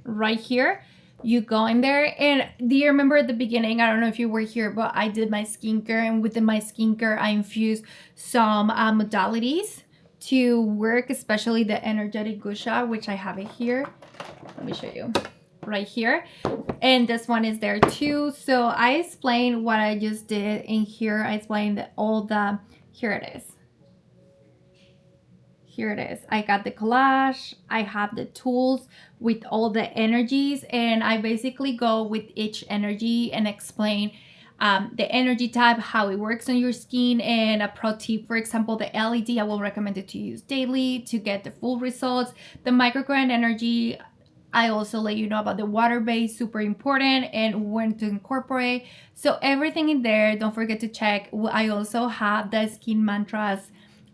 right here. You go in there, and do you remember at the beginning, I don't know if you were here, but I did my skincare, and within my skincare I infused some modalities to work, especially the energetic gusha, which I have it here. Let me show you right here, and this one is there too. So I explained what I just did in here. I explained all the, here it is. Here it is. I got the collage. I have the tools with all the energies, and I basically go with each energy and explain the energy type, how it works on your skin, and a pro tip. For example, the LED, I will recommend it to use daily to get the full results. The microgrant energy, I also let you know about the water base, super important, and when to incorporate. So everything in there, don't forget to check. I also have the skin mantras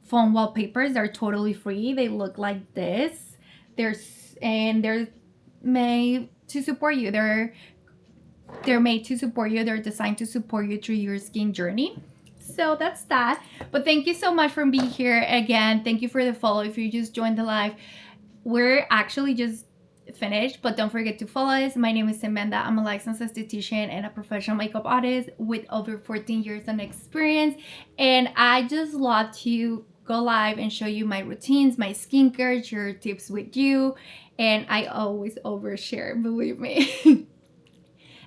phone wallpapers. They're totally free. They look like this. They're made to support you. They're made to support you. They're designed to support you through your skin journey. So that's that. But thank you so much for being here again. Thank you for the follow. If you just joined the live, we're actually just finished, but don't forget to follow us. My name is Samantha. I'm a licensed esthetician and a professional makeup artist with over 14 years of experience, and I just love to go live and show you my routines, my skincare, share tips with you, and I always overshare, believe me.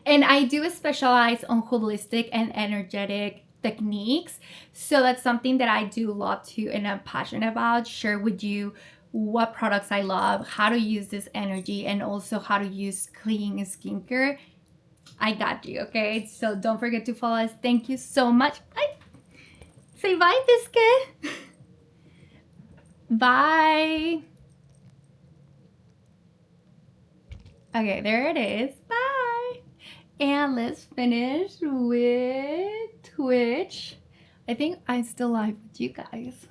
And I do specialize on holistic and energetic techniques, so that's something that I do love to and I'm passionate about. Share with you what products I love, how to use this energy, and also how to use clean skincare. I got you, okay? So don't forget to follow us. Thank you so much. Bye. Say bye, Biscuit. Bye. Okay, there it is. Bye. And let's finish with Twitch. I think I'm still live with you guys.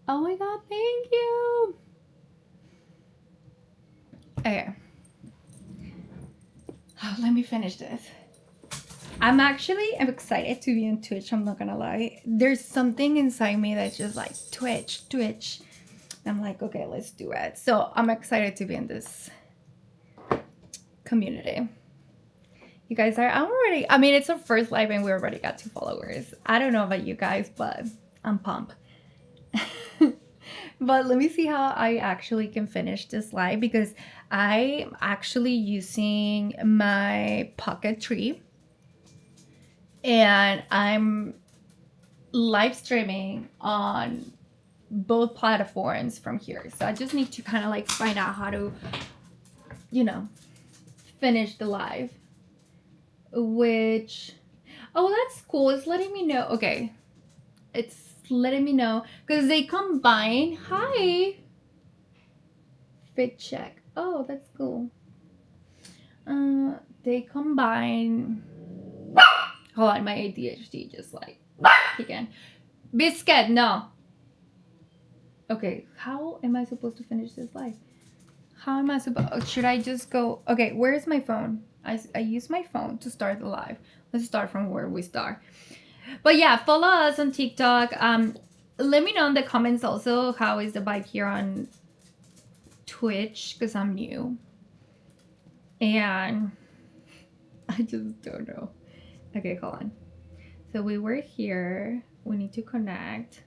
Oh my god, thank you. Okay. Oh, let me finish this. I'm excited to be on Twitch, I'm not gonna lie. There's something inside me that's just like, Twitch. I'm like, okay, let's do it. So I'm excited to be in this community. You guys are, I mean, it's our first live and we already got 2 followers. I don't know about you guys, but I'm pumped. But let me see how I actually can finish this live, because I'm actually using my pocket tree and I'm live streaming on both platforms from here. So I just need to kind of like find out how to, you know, finish the live, which, oh, that's cool. It's letting me know. Okay. It's letting me know because they combine. Hi. Fit check. Oh, that's cool. They combine. Hold on, my ADHD just like again. Biscuit, no. Okay, how am I supposed to finish this live? How am I supposed? Should I just go? Okay, where's my phone? I use my phone to start the live. Let's start from where we start. But yeah, follow us on TikTok. Let me know in the comments also how is the vibe here on Twitch, because I'm new. And I just don't know. Okay, hold on. So we were here. We need to connect.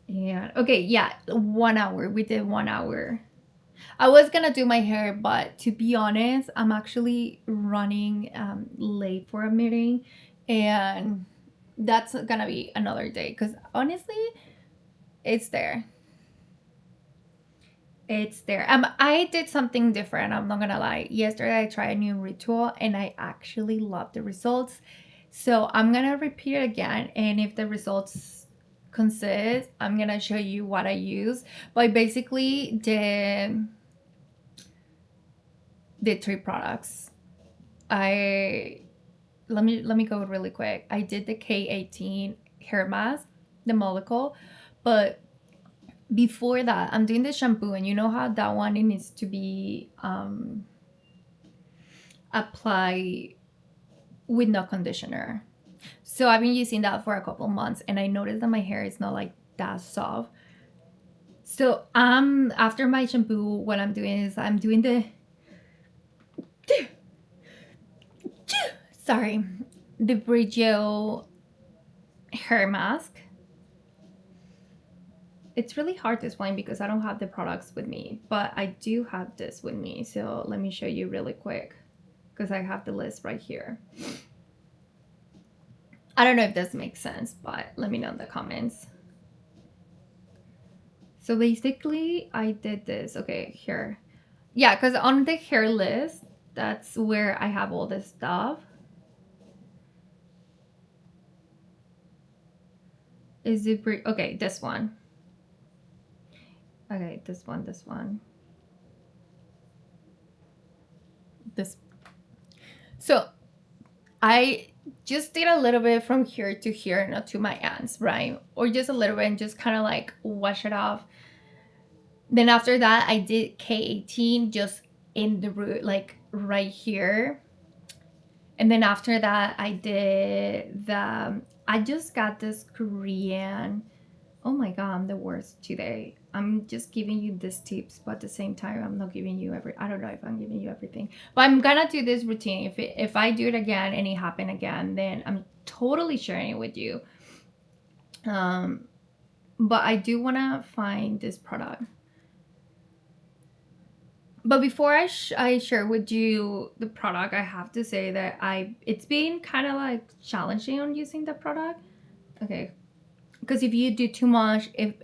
And okay, yeah, 1 hour. We did 1 hour. I was gonna do my hair, but to be honest, I'm actually running late for a meeting, and that's gonna be another day. Because honestly, it's there. It's there. I did something different. I'm not gonna lie. Yesterday I tried a new ritual, and I actually love the results. So I'm gonna repeat it again, and if the results consist, I'm gonna show you what I use. But basically, the 3 products. Let me go really quick. I did the K18 hair mask, the molecule, but before that, I'm doing the shampoo, and you know how that one it needs to be applied with no conditioner. So I've been using that for a couple months, and I noticed that my hair is not like that soft. So after my shampoo, what I'm doing is I'm doing the Bridgel hair mask. It's really hard to explain because I don't have the products with me, but I do have this with me. So let me show you really quick because I have the list right here. I don't know if this makes sense, but let me know in the comments. So basically I did this. Okay, here. Yeah, because on the hair list, that's where I have all this stuff. Is it okay, this one. Okay, this one. This. So I just did a little bit from here to here, not to my ends, right? Or just a little bit and just kind of like wash it off. Then after that, I did K18 just in the root, like right here. And then after that, I did I just got this Korean. Oh my God, I'm the worst today. I'm just giving you these tips, but at the same time, I'm not giving you I don't know if I'm giving you everything. But I'm gonna do this routine. If I do it again and it happen again, then I'm totally sharing it with you. But I do wanna find this product. But before I share with you the product, I have to say that it's been kind of like challenging on using the product. Okay. Because if you do too much, if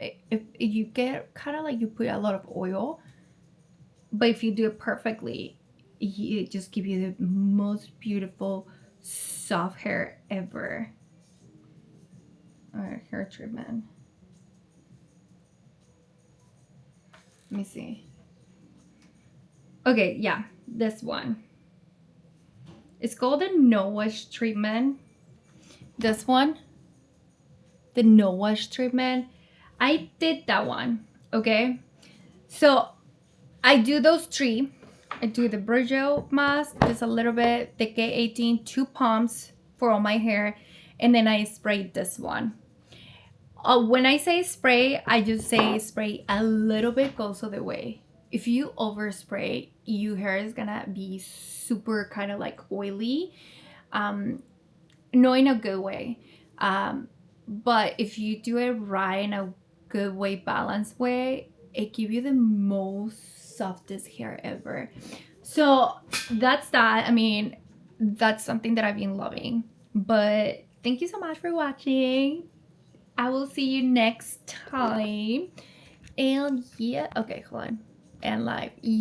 you get kind of like you put a lot of oil, but if you do it perfectly, it just gives you the most beautiful soft hair ever. All right, hair treatment. Let me see. Okay, yeah, this one. It's called the no wash treatment. This one. The no wash treatment. I did that one. Okay, so I do those 3. I do the Bridgel mask, just a little bit, the K18, 2 pumps for all my hair, and then I spray this one. When I say spray, I just say spray a little bit goes all the way. If you overspray, your hair is gonna be super kind of like oily, no, in a good way. But if you do it right in a good way, balanced way, it gives you the most softest hair ever. So that's that. I mean, that's something that I've been loving. But thank you so much for watching. I will see you next time. And yeah, okay, hold on. And live. Yeah.